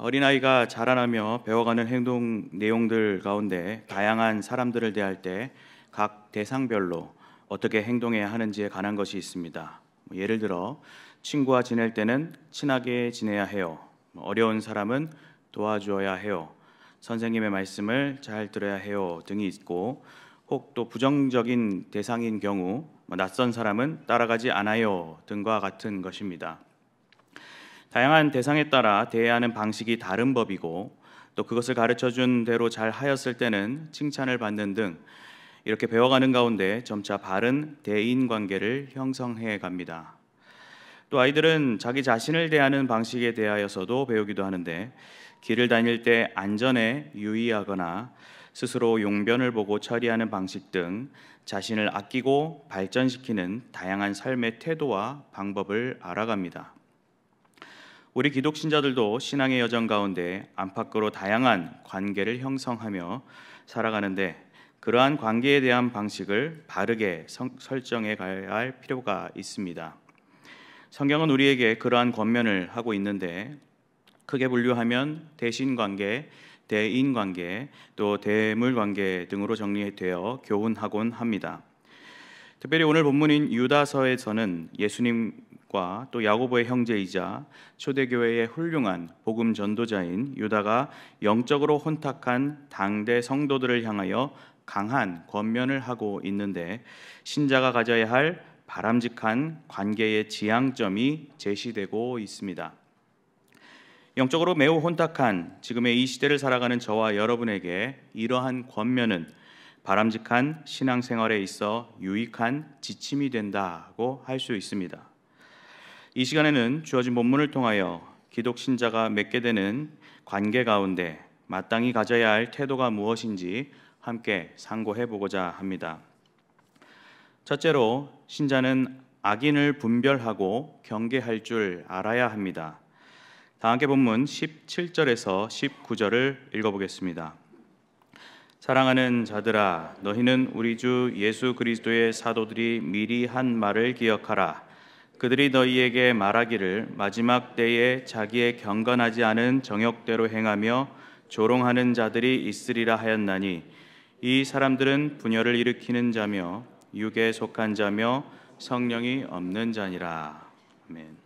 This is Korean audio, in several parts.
어린아이가 자라나며 배워가는 행동 내용들 가운데 다양한 사람들을 대할 때 각 대상별로 어떻게 행동해야 하는지에 관한 것이 있습니다. 예를 들어 친구와 지낼 때는 친하게 지내야 해요. 어려운 사람은 도와주어야 해요. 선생님의 말씀을 잘 들어야 해요 등이 있고, 혹 또 부정적인 대상인 경우 낯선 사람은 따라가지 않아요 등과 같은 것입니다. 다양한 대상에 따라 대해야 하는 방식이 다른 법이고, 또 그것을 가르쳐준 대로 잘 하였을 때는 칭찬을 받는 등 이렇게 배워가는 가운데 점차 바른 대인관계를 형성해 갑니다. 또 아이들은 자기 자신을 대하는 방식에 대하여서도 배우기도 하는데, 길을 다닐 때 안전에 유의하거나 스스로 용변을 보고 처리하는 방식 등 자신을 아끼고 발전시키는 다양한 삶의 태도와 방법을 알아갑니다. 우리 기독 신자들도 신앙의 여정 가운데 안팎으로 다양한 관계를 형성하며 살아가는데, 그러한 관계에 대한 방식을 바르게 설정해 가야 할 필요가 있습니다. 성경은 우리에게 그러한 권면을 하고 있는데, 크게 분류하면 대신관계, 대인관계, 또 대물관계 등으로 정리되어 교훈하곤 합니다. 특별히 오늘 본문인 유다서에서는 예수님과 또 야고보의 형제이자 초대교회의 훌륭한 복음 전도자인 유다가 영적으로 혼탁한 당대 성도들을 향하여 강한 권면을 하고 있는데, 신자가 가져야 할 바람직한 관계의 지향점이 제시되고 있습니다. 영적으로 매우 혼탁한 지금의 이 시대를 살아가는 저와 여러분에게 이러한 권면은 바람직한 신앙생활에 있어 유익한 지침이 된다고 할 수 있습니다. 이 시간에는 주어진 본문을 통하여 기독 신자가 맺게 되는 관계 가운데 마땅히 가져야 할 태도가 무엇인지 함께 상고해 보고자 합니다. 첫째로, 신자는 악인을 분별하고 경계할 줄 알아야 합니다. 다 함께 본문 17절에서 19절을 읽어보겠습니다. 사랑하는 자들아, 너희는 우리 주 예수 그리스도의 사도들이 미리 한 말을 기억하라. 그들이 너희에게 말하기를 마지막 때에 자기의 경건하지 않은 정욕대로 행하며 조롱하는 자들이 있으리라 하였나니, 이 사람들은 분열을 일으키는 자며 육에 속한 자며 성령이 없는 자니라. 아멘.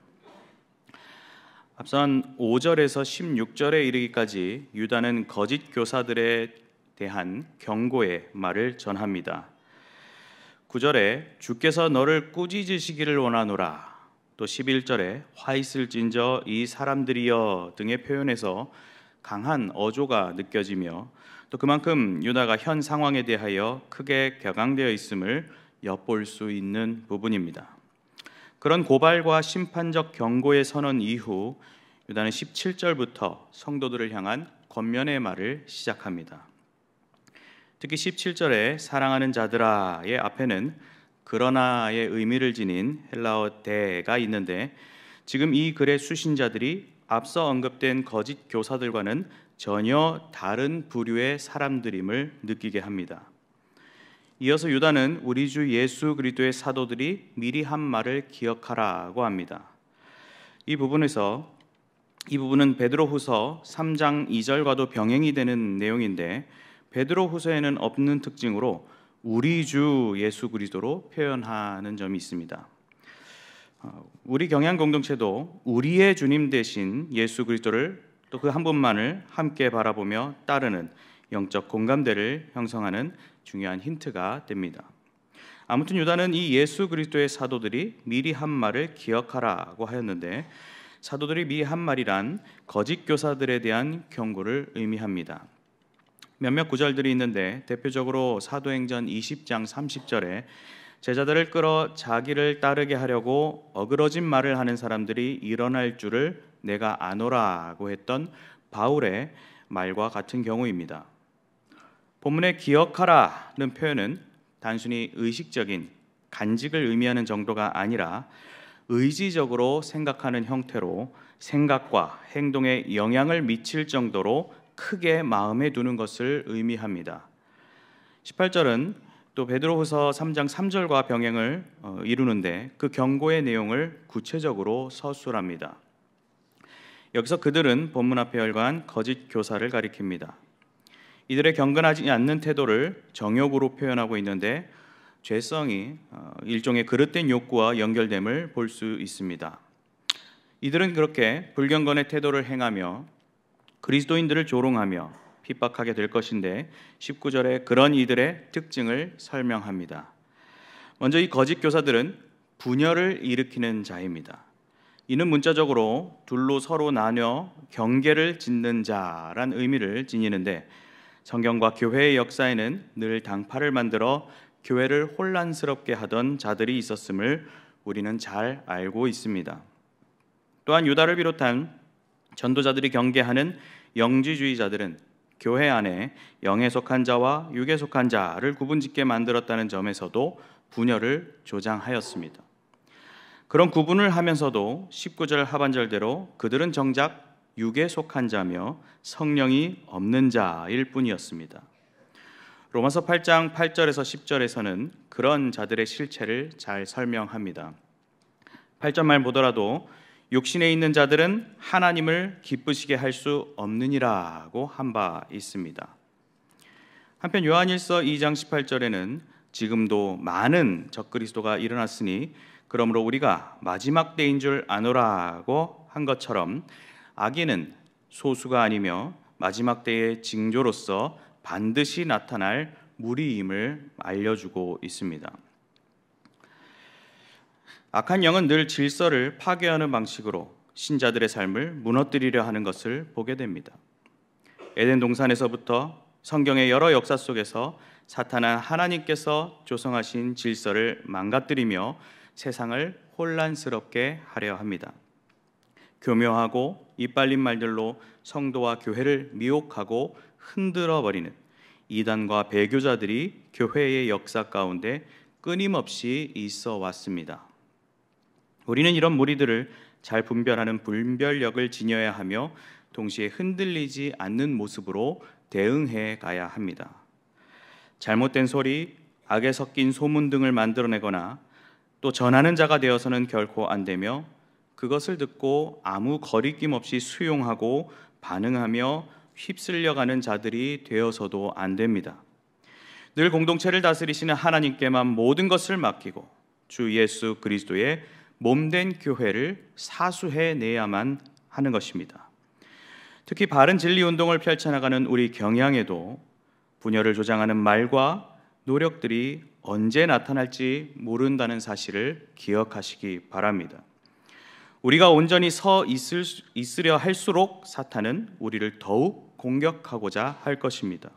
앞선 5절에서 16절에 이르기까지 유다는 거짓 교사들에 대한 경고의 말을 전합니다. 9절에 주께서 너를 꾸짖으시기를 원하노라, 또 11절에 화 있을진저 이 사람들이여 등의 표현에서 강한 어조가 느껴지며, 또 그만큼 유다가 현 상황에 대하여 크게 격앙되어 있음을 엿볼 수 있는 부분입니다. 그런 고발과 심판적 경고의 선언 이후 유다는 17절부터 성도들을 향한 권면의 말을 시작합니다. 특히 17절에 사랑하는 자들아의 앞에는 그러나의 의미를 지닌 헬라어 대가 있는데, 지금 이 글의 수신자들이 앞서 언급된 거짓 교사들과는 전혀 다른 부류의 사람들임을 느끼게 합니다. 이어서 유다는 우리 주 예수 그리스도의 사도들이 미리 한 말을 기억하라고 합니다. 이 부분은 베드로후서 3장 2절과도 병행이 되는 내용인데, 베드로후서에는 없는 특징으로 우리 주 예수 그리스도로 표현하는 점이 있습니다. 우리 경양 공동체도 우리의 주님 대신 예수 그리스도를, 또 그 한 분만을 함께 바라보며 따르는 영적 공감대를 형성하는 중요한 힌트가 됩니다. 아무튼 유다는 이 예수 그리스도의 사도들이 미리 한 말을 기억하라고 하였는데, 사도들이 미리 한 말이란 거짓 교사들에 대한 경고를 의미합니다. 몇몇 구절들이 있는데, 대표적으로 사도행전 20장 30절에 제자들을 끌어 자기를 따르게 하려고 어그러진 말을 하는 사람들이 일어날 줄을 내가 아노라고 했던 바울의 말과 같은 경우입니다. 본문의 기억하라는 표현은 단순히 의식적인 간직을 의미하는 정도가 아니라 의지적으로 생각하는 형태로 생각과 행동에 영향을 미칠 정도로 크게 마음에 두는 것을 의미합니다. 18절은 또 베드로후서 3장 3절과 병행을 이루는데, 그 경고의 내용을 구체적으로 서술합니다. 여기서 그들은 본문 앞에 열거한 거짓 교사를 가리킵니다. 이들의 경건하지 않는 태도를 정욕으로 표현하고 있는데 죄성이 일종의 그릇된 욕구와 연결됨을 볼 수 있습니다. 이들은 그렇게 불경건의 태도를 행하며 그리스도인들을 조롱하며 핍박하게 될 것인데 19절에 그런 이들의 특징을 설명합니다. 먼저 이 거짓 교사들은 분열을 일으키는 자입니다. 이는 문자적으로 둘로 서로 나뉘어 경계를 짓는 자란 의미를 지니는데 성경과 교회의 역사에는 늘 당파를 만들어 교회를 혼란스럽게 하던 자들이 있었음을 우리는 잘 알고 있습니다. 또한 유다를 비롯한 전도자들이 경계하는 영지주의자들은 교회 안에 영에 속한 자와 육에 속한 자를 구분짓게 만들었다는 점에서도 분열을 조장하였습니다. 그런 구분을 하면서도 19절 하반절대로 그들은 정작 육에 속한 자며 성령이 없는 자일 뿐이었습니다. 로마서 8장 8절에서 10절에서는 그런 자들의 실체를 잘 설명합니다. 8절 말 보더라도 육신에 있는 자들은 하나님을 기쁘시게 할 수 없느니라고 한 바 있습니다. 한편 요한일서 2장 18절에는 지금도 많은 적그리스도가 일어났으니 그러므로 우리가 마지막 때인 줄 아노라고 한 것처럼 악인은 소수가 아니며 마지막 때의 징조로서 반드시 나타날 무리임을 알려주고 있습니다. 악한 영은 늘 질서를 파괴하는 방식으로 신자들의 삶을 무너뜨리려 하는 것을 보게 됩니다. 에덴 동산에서부터 성경의 여러 역사 속에서 사탄은 하나님께서 조성하신 질서를 망가뜨리며 세상을 혼란스럽게 하려 합니다. 교묘하고 이빨린 말들로 성도와 교회를 미혹하고 흔들어버리는 이단과 배교자들이 교회의 역사 가운데 끊임없이 있어 왔습니다. 우리는 이런 무리들을 잘 분별하는 분별력을 지녀야 하며 동시에 흔들리지 않는 모습으로 대응해 가야 합니다. 잘못된 소리, 악에 섞인 소문 등을 만들어내거나 또 전하는 자가 되어서는 결코 안 되며 그것을 듣고 아무 거리낌 없이 수용하고 반응하며 휩쓸려가는 자들이 되어서도 안 됩니다. 늘 공동체를 다스리시는 하나님께만 모든 것을 맡기고 주 예수 그리스도의 몸된 교회를 사수해내야만 하는 것입니다. 특히 바른 진리 운동을 펼쳐나가는 우리 경향에도 분열을 조장하는 말과 노력들이 언제 나타날지 모른다는 사실을 기억하시기 바랍니다. 우리가 온전히 서 있으려 할수록 사탄은 우리를 더욱 공격하고자 할 것입니다.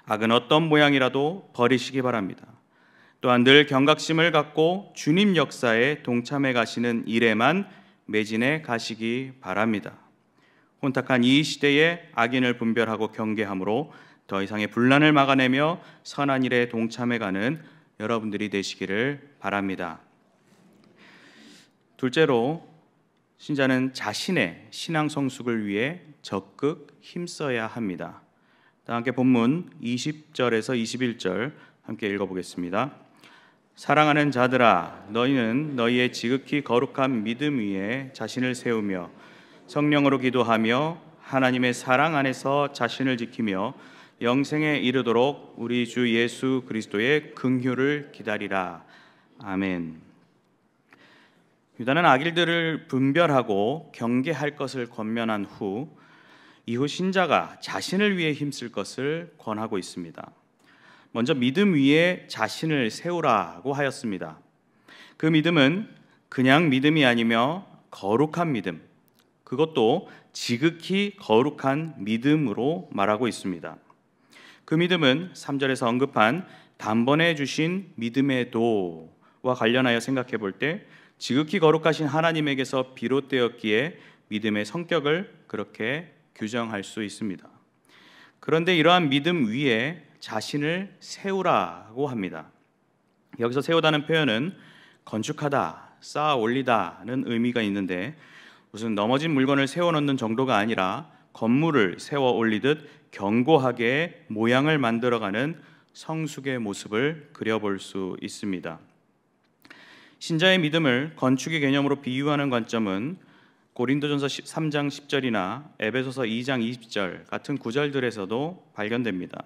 악은 어떤 모양이라도 버리시기 바랍니다. 또한 늘 경각심을 갖고 주님 역사에 동참해 가시는 일에만 매진해 가시기 바랍니다. 혼탁한 이 시대에 악인을 분별하고 경계함으로 더 이상의 분란을 막아내며 선한 일에 동참해 가는 여러분들이 되시기를 바랍니다. 둘째로 신자는 자신의 신앙 성숙을 위해 적극 힘써야 합니다. 함께 본문 20절에서 21절 함께 읽어보겠습니다. 사랑하는 자들아, 너희는 너희의 지극히 거룩한 믿음 위에 자신을 세우며 성령으로 기도하며 하나님의 사랑 안에서 자신을 지키며 영생에 이르도록 우리 주 예수 그리스도의 긍휼을 기다리라. 아멘. 유다는 악일들을 분별하고 경계할 것을 권면한 후 이후 신자가 자신을 위해 힘쓸 것을 권하고 있습니다. 먼저 믿음 위에 자신을 세우라고 하였습니다. 그 믿음은 그냥 믿음이 아니며 거룩한 믿음, 그것도 지극히 거룩한 믿음으로 말하고 있습니다. 그 믿음은 3절에서 언급한 단번에 주신 믿음의 도와 관련하여 생각해 볼 때 지극히 거룩하신 하나님에게서 비롯되었기에 믿음의 성격을 그렇게 규정할 수 있습니다. 그런데 이러한 믿음 위에 자신을 세우라고 합니다. 여기서 세우다는 표현은 건축하다, 쌓아 올리다는 의미가 있는데 무슨 넘어진 물건을 세워놓는 정도가 아니라 건물을 세워 올리듯 견고하게 모양을 만들어가는 성숙의 모습을 그려볼 수 있습니다. 신자의 믿음을 건축의 개념으로 비유하는 관점은 고린도전서 3장 10절이나 에베소서 2장 20절 같은 구절들에서도 발견됩니다.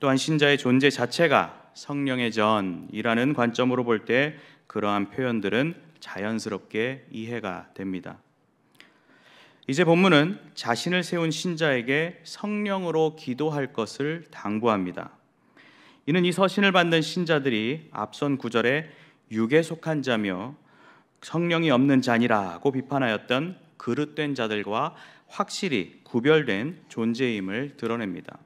또한 신자의 존재 자체가 성령의 전이라는 관점으로 볼 때 그러한 표현들은 자연스럽게 이해가 됩니다. 이제 본문은 자신을 세운 신자에게 성령으로 기도할 것을 당부합니다. 이는 이 서신을 받는 신자들이 앞선 구절에 육에 속한 자며 성령이 없는 자니라고 비판하였던 그릇된 자들과 확실히 구별된 존재임을 드러냅니다.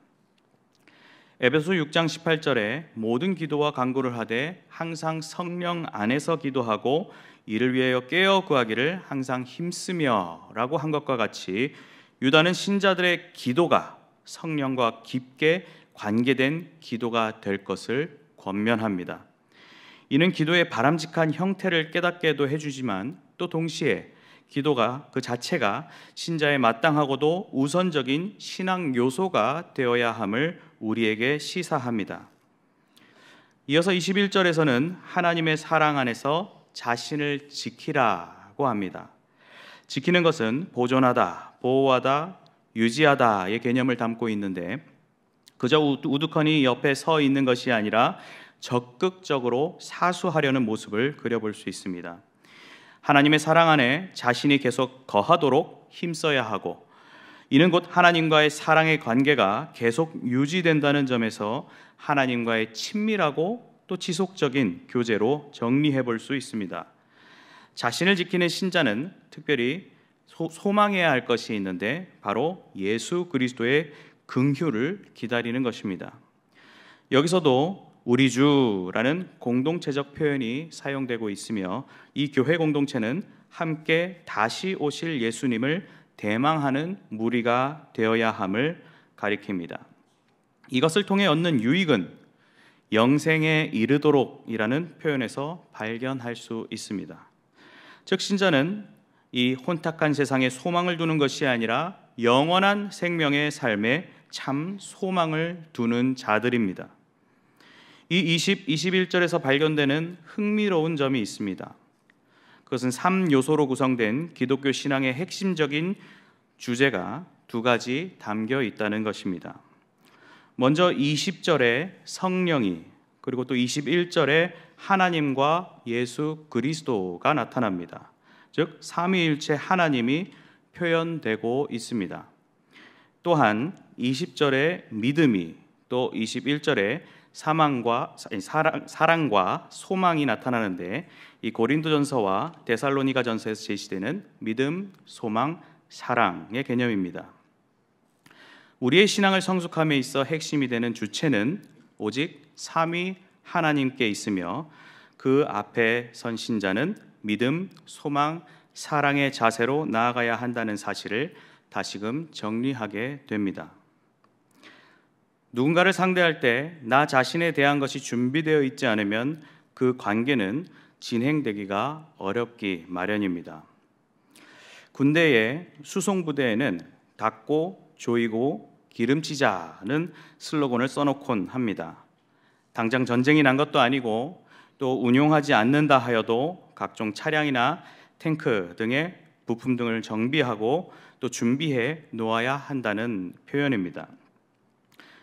에베소 6장 18절에 모든 기도와 간구를 하되 항상 성령 안에서 기도하고 이를 위하여 깨어 구하기를 항상 힘쓰며 라고 한 것과 같이 유다는 신자들의 기도가 성령과 깊게 관계된 기도가 될 것을 권면합니다. 이는 기도의 바람직한 형태를 깨닫게도 해주지만 또 동시에 기도가 그 자체가 신자의 마땅하고도 우선적인 신앙 요소가 되어야 함을 우리에게 시사합니다. 이어서 21절에서는 하나님의 사랑 안에서 자신을 지키라고 합니다. 지키는 것은 보존하다, 보호하다, 유지하다의 개념을 담고 있는데 그저 우두커니 옆에 서 있는 것이 아니라 적극적으로 사수하려는 모습을 그려볼 수 있습니다. 하나님의 사랑 안에 자신이 계속 거하도록 힘써야 하고 이는 곧 하나님과의 사랑의 관계가 계속 유지된다는 점에서 하나님과의 친밀하고 또 지속적인 교제로 정리해 볼 수 있습니다. 자신을 지키는 신자는 특별히 소망해야 할 것이 있는데 바로 예수 그리스도의 긍휼을 기다리는 것입니다. 여기서도 우리 주라는 공동체적 표현이 사용되고 있으며 이 교회 공동체는 함께 다시 오실 예수님을 대망하는 무리가 되어야 함을 가리킵니다. 이것을 통해 얻는 유익은 영생에 이르도록이라는 표현에서 발견할 수 있습니다. 즉 신자는 이 혼탁한 세상에 소망을 두는 것이 아니라 영원한 생명의 삶에 참 소망을 두는 자들입니다. 이 21절에서 발견되는 흥미로운 점이 있습니다. 그것은 3요소로 구성된 기독교 신앙의 핵심적인 주제가 두 가지 담겨 있다는 것입니다. 먼저 20절에 성령이 그리고 또 21절에 하나님과 예수 그리스도가 나타납니다. 즉 삼위일체 하나님이 표현되고 있습니다. 또한 20절에 믿음이 또 21절에 사랑과 소망이 나타나는데 이 고린도전서와 데살로니가전서에서 제시되는 믿음, 소망, 사랑의 개념입니다. 우리의 신앙을 성숙함에 있어 핵심이 되는 주체는 오직 삼위 하나님께 있으며 그 앞에 선 신자는 믿음, 소망, 사랑의 자세로 나아가야 한다는 사실을 다시금 정리하게 됩니다. 누군가를 상대할 때 나 자신에 대한 것이 준비되어 있지 않으면 그 관계는 진행되기가 어렵기 마련입니다. 군대의 수송부대에는 닦고 조이고 기름치자는 슬로건을 써놓곤 합니다. 당장 전쟁이 난 것도 아니고 또 운용하지 않는다 하여도 각종 차량이나 탱크 등의 부품 등을 정비하고 또 준비해 놓아야 한다는 표현입니다.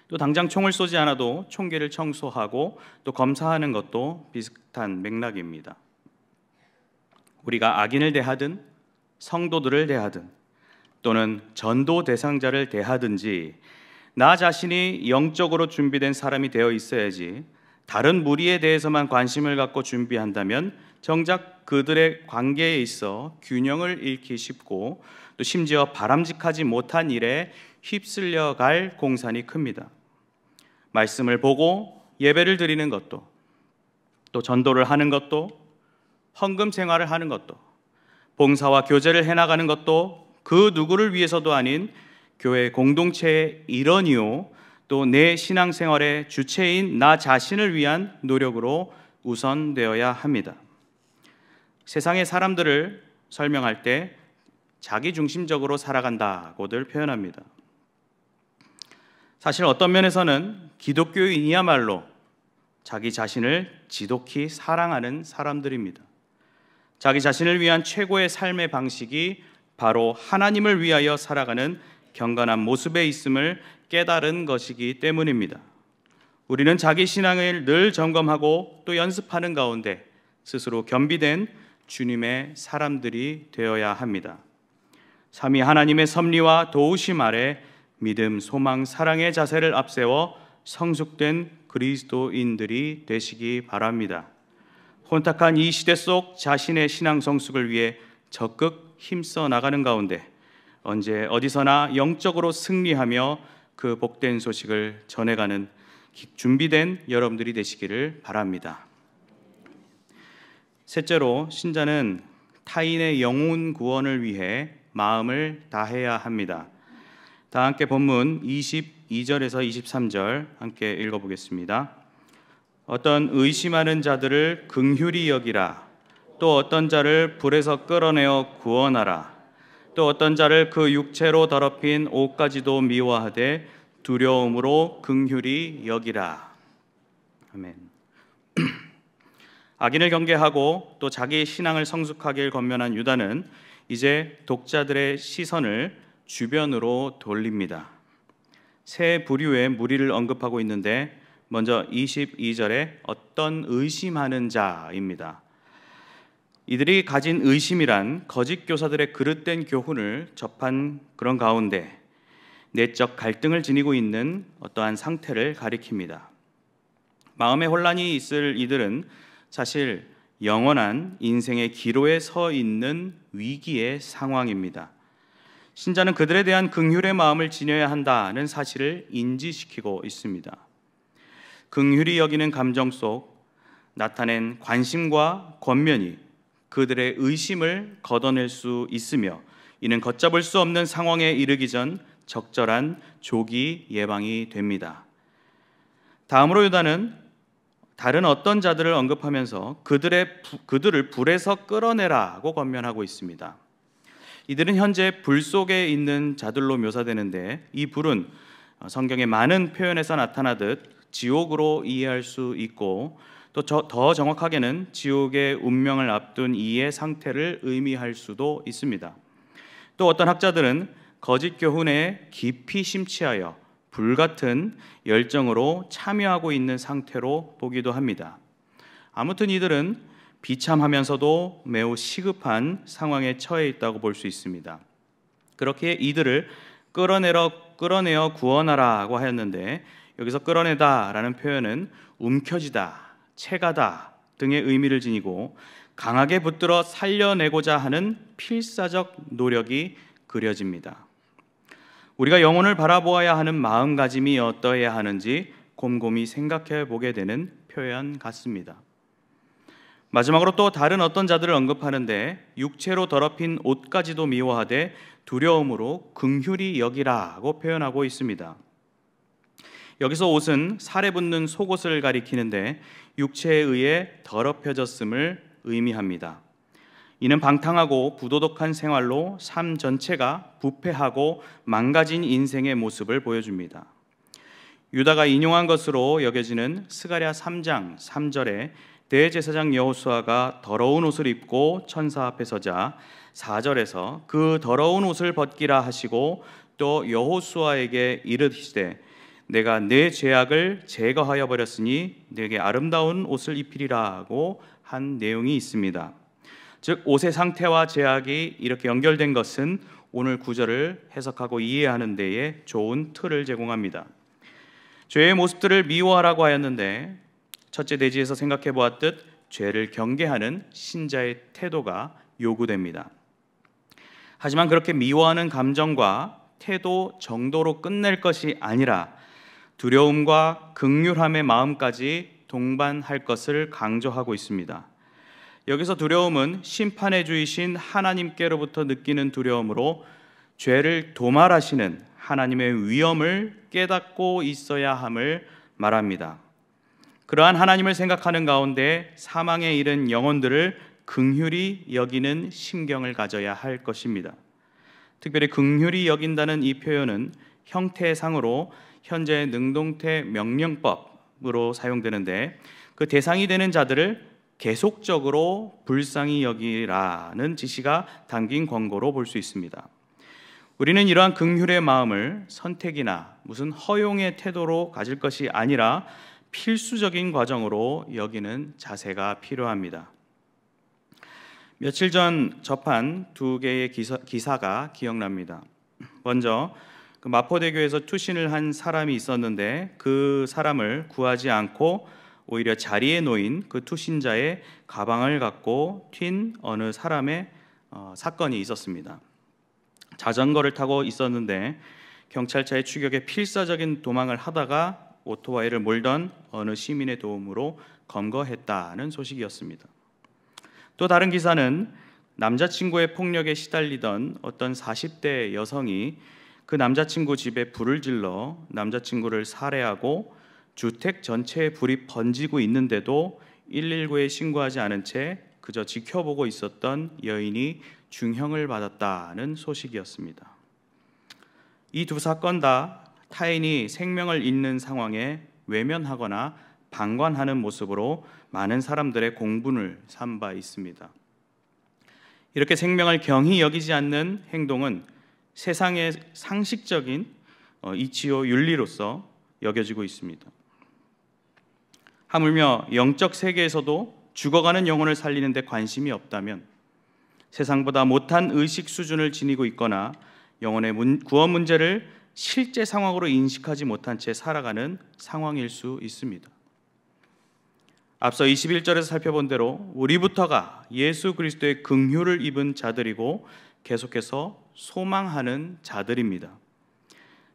또 당장 총을 쏘지 않아도 총기를 청소하고 또 검사하는 것도 비슷한 맥락입니다. 우리가 악인을 대하든 성도들을 대하든 또는 전도 대상자를 대하든지 나 자신이 영적으로 준비된 사람이 되어 있어야지 다른 무리에 대해서만 관심을 갖고 준비한다면 정작 그들의 관계에 있어 균형을 잃기 쉽고 또 심지어 바람직하지 못한 일에 휩쓸려 갈 공산이 큽니다. 말씀을 보고 예배를 드리는 것도 또 전도를 하는 것도 헌금 생활을 하는 것도 봉사와 교제를 해나가는 것도 그 누구를 위해서도 아닌 교회 공동체의 일원이요 또 내 신앙생활의 주체인 나 자신을 위한 노력으로 우선되어야 합니다. 세상의 사람들을 설명할 때 자기중심적으로 살아간다고들 표현합니다. 사실 어떤 면에서는 기독교인이야말로 자기 자신을 지독히 사랑하는 사람들입니다. 자기 자신을 위한 최고의 삶의 방식이 바로 하나님을 위하여 살아가는 경건한 모습에 있음을 깨달은 것이기 때문입니다. 우리는 자기 신앙을 늘 점검하고 또 연습하는 가운데 스스로 겸비된 주님의 사람들이 되어야 합니다. 삼위 하나님의 섭리와 도우심 아래 믿음, 소망, 사랑의 자세를 앞세워 성숙된 그리스도인들이 되시기 바랍니다. 혼탁한 이 시대 속 자신의 신앙 성숙을 위해 적극 힘써 나가는 가운데 언제 어디서나 영적으로 승리하며 그 복된 소식을 전해가는 준비된 여러분들이 되시기를 바랍니다. 셋째로, 신자는 타인의 영혼 구원을 위해 마음을 다해야 합니다. 다 함께 본문 22절에서 23절 함께 읽어보겠습니다. 어떤 의심하는 자들을 긍휼히 여기라. 또 어떤 자를 불에서 끌어내어 구원하라. 또 어떤 자를 그 육체로 더럽힌 옷까지도 미워하되 두려움으로 긍휼히 여기라. 아멘. 악인을 경계하고 또 자기의 신앙을 성숙하길 권면한 유다는 이제 독자들의 시선을 주변으로 돌립니다. 세 부류의 무리를 언급하고 있는데 먼저 22절에 어떤 의심하는 자입니다. 이들이 가진 의심이란 거짓 교사들의 그릇된 교훈을 접한 그런 가운데 내적 갈등을 지니고 있는 어떠한 상태를 가리킵니다. 마음의 혼란이 있을 이들은 사실 영원한 인생의 기로에 서 있는 위기의 상황입니다. 신자는 그들에 대한 긍휼의 마음을 지녀야 한다는 사실을 인지시키고 있습니다. 긍휼히 여기는 감정 속 나타낸 관심과 권면이 그들의 의심을 걷어낼 수 있으며 이는 걷잡을 수 없는 상황에 이르기 전 적절한 조기 예방이 됩니다. 다음으로 유다는 다른 어떤 자들을 언급하면서 그들을 불에서 끌어내라고 권면하고 있습니다. 이들은 현재 불 속에 있는 자들로 묘사되는데 이 불은 성경의 많은 표현에서 나타나듯 지옥으로 이해할 수 있고 또 더 정확하게는 지옥의 운명을 앞둔 이의 상태를 의미할 수도 있습니다. 또 어떤 학자들은 거짓 교훈에 깊이 심취하여 불같은 열정으로 참여하고 있는 상태로 보기도 합니다. 아무튼 이들은 비참하면서도 매우 시급한 상황에 처해 있다고 볼 수 있습니다. 그렇게 이들을 끌어내어 구원하라고 하였는데 여기서 끌어내다라는 표현은 움켜쥐다, 채가다 등의 의미를 지니고 강하게 붙들어 살려내고자 하는 필사적 노력이 그려집니다. 우리가 영혼을 바라보아야 하는 마음가짐이 어떠해야 하는지 곰곰이 생각해 보게 되는 표현 같습니다. 마지막으로 또 다른 어떤 자들을 언급하는데 육체로 더럽힌 옷까지도 미워하되 두려움으로 긍휼히 여기라고 표현하고 있습니다. 여기서 옷은 살에 붙는 속옷을 가리키는데 육체에 의해 더럽혀졌음을 의미합니다. 이는 방탕하고 부도덕한 생활로 삶 전체가 부패하고 망가진 인생의 모습을 보여줍니다. 유다가 인용한 것으로 여겨지는 스가랴 3장 3절에 대제사장 여호수아가 더러운 옷을 입고 천사 앞에 서자 4절에서 그 더러운 옷을 벗기라 하시고 또 여호수아에게 이르시되 내가 내 죄악을 제거하여 버렸으니 내게 아름다운 옷을 입히리라고 한 내용이 있습니다. 즉 옷의 상태와 죄악이 이렇게 연결된 것은 오늘 구절을 해석하고 이해하는 데에 좋은 틀을 제공합니다. 죄의 모습들을 미워하라고 하였는데 첫째 대지에서 생각해 보았듯 죄를 경계하는 신자의 태도가 요구됩니다. 하지만 그렇게 미워하는 감정과 태도 정도로 끝낼 것이 아니라 두려움과 긍휼함의 마음까지 동반할 것을 강조하고 있습니다. 여기서 두려움은 심판의 주이신 하나님께로부터 느끼는 두려움으로 죄를 도말하시는 하나님의 위엄을 깨닫고 있어야 함을 말합니다. 그러한 하나님을 생각하는 가운데 사망에 이른 영혼들을 긍휼히 여기는 심경을 가져야 할 것입니다. 특별히 긍휼히 여긴다는 이 표현은 형태상으로 현재 능동태 명령법으로 사용되는데 그 대상이 되는 자들을 계속적으로 불쌍히 여기라는 지시가 담긴 권고로 볼 수 있습니다. 우리는 이러한 긍휼의 마음을 선택이나 무슨 허용의 태도로 가질 것이 아니라 필수적인 과정으로 여기는 자세가 필요합니다. 며칠 전 접한 두 개의 기사가 기억납니다. 먼저 마포대교에서 투신을 한 사람이 있었는데 그 사람을 구하지 않고 오히려 자리에 놓인 그 투신자의 가방을 갖고 튄 어느 사람의 사건이 있었습니다. 자전거를 타고 있었는데 경찰차의 추격에 필사적인 도망을 하다가 오토바이를 몰던 어느 시민의 도움으로 검거했다는 소식이었습니다. 또 다른 기사는 남자친구의 폭력에 시달리던 어떤 40대 여성이 그 남자친구 집에 불을 질러 남자친구를 살해하고 주택 전체에 불이 번지고 있는데도 119에 신고하지 않은 채 그저 지켜보고 있었던 여인이 중형을 받았다는 소식이었습니다. 이 두 사건 다 타인이 생명을 잃는 상황에 외면하거나 방관하는 모습으로 많은 사람들의 공분을 산 바 있습니다. 이렇게 생명을 경히 여기지 않는 행동은 세상의 상식적인 이치요 윤리로서 여겨지고 있습니다. 하물며 영적 세계에서도 죽어가는 영혼을 살리는 데 관심이 없다면 세상보다 못한 의식 수준을 지니고 있거나 영혼의 구원 문제를 실제 상황으로 인식하지 못한 채 살아가는 상황일 수 있습니다. 앞서 21절에서 살펴본 대로 우리부터가 예수 그리스도의 긍휼을 입은 자들이고 계속해서 소망하는 자들입니다.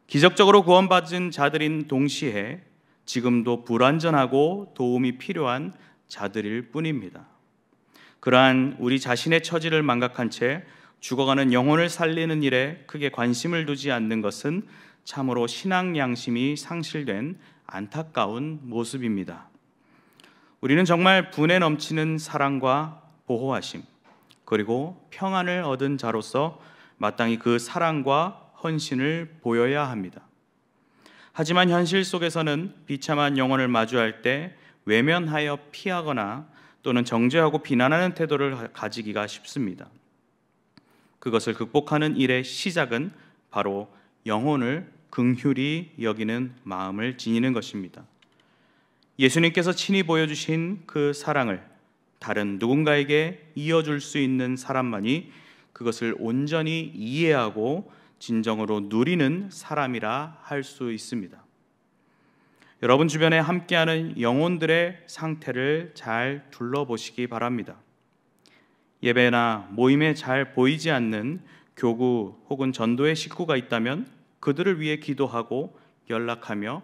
기적적으로 구원받은 자들인 동시에 지금도 불완전하고 도움이 필요한 자들일 뿐입니다. 그러한 우리 자신의 처지를 망각한 채 죽어가는 영혼을 살리는 일에 크게 관심을 두지 않는 것은 참으로 신앙 양심이 상실된 안타까운 모습입니다. 우리는 정말 분에 넘치는 사랑과 보호하심 그리고 평안을 얻은 자로서 마땅히 그 사랑과 헌신을 보여야 합니다. 하지만 현실 속에서는 비참한 영혼을 마주할 때 외면하여 피하거나 또는 정죄하고 비난하는 태도를 가지기가 쉽습니다. 그것을 극복하는 일의 시작은 바로 영혼을 긍휼히 여기는 마음을 지니는 것입니다. 예수님께서 친히 보여주신 그 사랑을 다른 누군가에게 이어줄 수 있는 사람만이 그것을 온전히 이해하고 진정으로 누리는 사람이라 할 수 있습니다. 여러분 주변에 함께하는 영혼들의 상태를 잘 둘러보시기 바랍니다. 예배나 모임에 잘 보이지 않는 교구 혹은 전도의 식구가 있다면 그들을 위해 기도하고 연락하며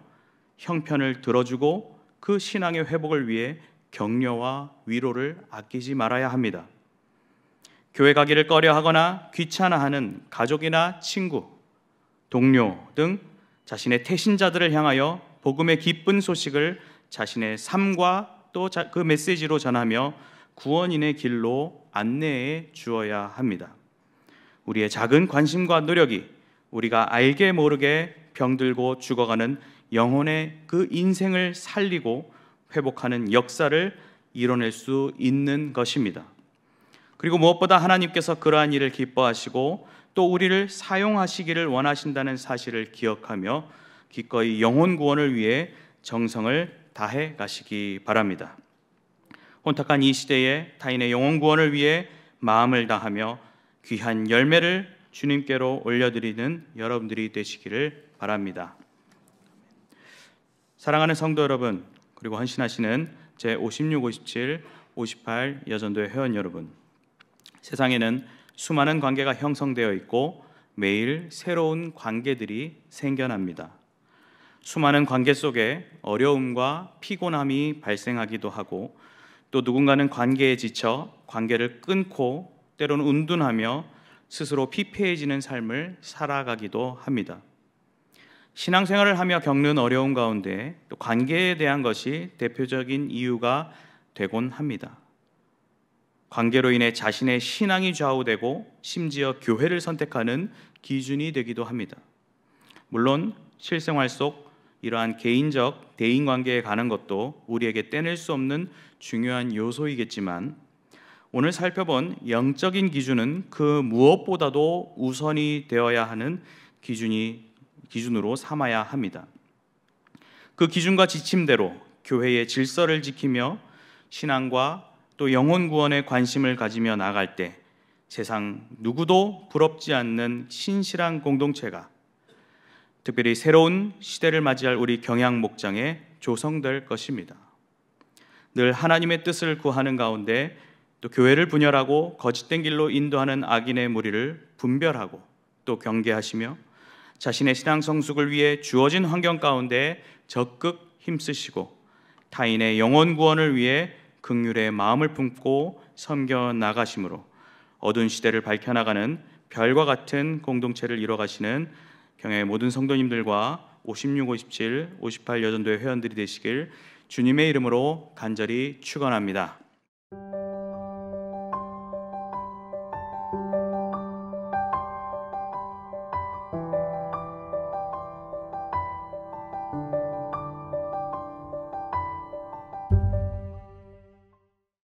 형편을 들어주고 그 신앙의 회복을 위해 격려와 위로를 아끼지 말아야 합니다. 교회 가기를 꺼려하거나 귀찮아하는 가족이나 친구, 동료 등 자신의 태신자들을 향하여 복음의 기쁜 소식을 자신의 삶과 또 그 메시지로 전하며 구원인의 길로 안내해 주어야 합니다. 우리의 작은 관심과 노력이 우리가 알게 모르게 병들고 죽어가는 영혼의 그 인생을 살리고 회복하는 역사를 이뤄낼 수 있는 것입니다. 그리고 무엇보다 하나님께서 그러한 일을 기뻐하시고 또 우리를 사용하시기를 원하신다는 사실을 기억하며 기꺼이 영혼 구원을 위해 정성을 다해 가시기 바랍니다. 혼탁한 이 시대에 타인의 영혼 구원을 위해 마음을 다하며 귀한 열매를 주님께로 올려드리는 여러분들이 되시기를 바랍니다. 사랑하는 성도 여러분, 그리고 헌신하시는 제56, 57, 58 여전도의 회원 여러분, 세상에는 수많은 관계가 형성되어 있고 매일 새로운 관계들이 생겨납니다. 수많은 관계 속에 어려움과 피곤함이 발생하기도 하고 또 누군가는 관계에 지쳐 관계를 끊고 때로는 운둔하며 스스로 피폐해지는 삶을 살아가기도 합니다. 신앙생활을 하며 겪는 어려움 가운데 또 관계에 대한 것이 대표적인 이유가 되곤 합니다. 관계로 인해 자신의 신앙이 좌우되고 심지어 교회를 선택하는 기준이 되기도 합니다. 물론 실생활 속 이러한 개인적 대인관계에 관한 것도 우리에게 떼낼 수 없는 중요한 요소이겠지만 오늘 살펴본 영적인 기준은 그 무엇보다도 우선이 되어야 하는 기준으로 삼아야 합니다. 그 기준과 지침대로 교회의 질서를 지키며 신앙과 또 영혼 구원에 관심을 가지며 나갈 때 세상 누구도 부럽지 않는 신실한 공동체가 특별히 새로운 시대를 맞이할 우리 경양 목장에 조성될 것입니다. 늘 하나님의 뜻을 구하는 가운데 또 교회를 분열하고 거짓된 길로 인도하는 악인의 무리를 분별하고 또 경계하시며 자신의 신앙 성숙을 위해 주어진 환경 가운데 적극 힘쓰시고 타인의 영혼 구원을 위해 긍휼의 마음을 품고 섬겨 나가심으로 어두운 시대를 밝혀나가는 별과 같은 공동체를 이뤄가시는 경야의 모든 성도님들과 56, 57, 58 여전도의 회원들이 되시길 주님의 이름으로 간절히 축원합니다.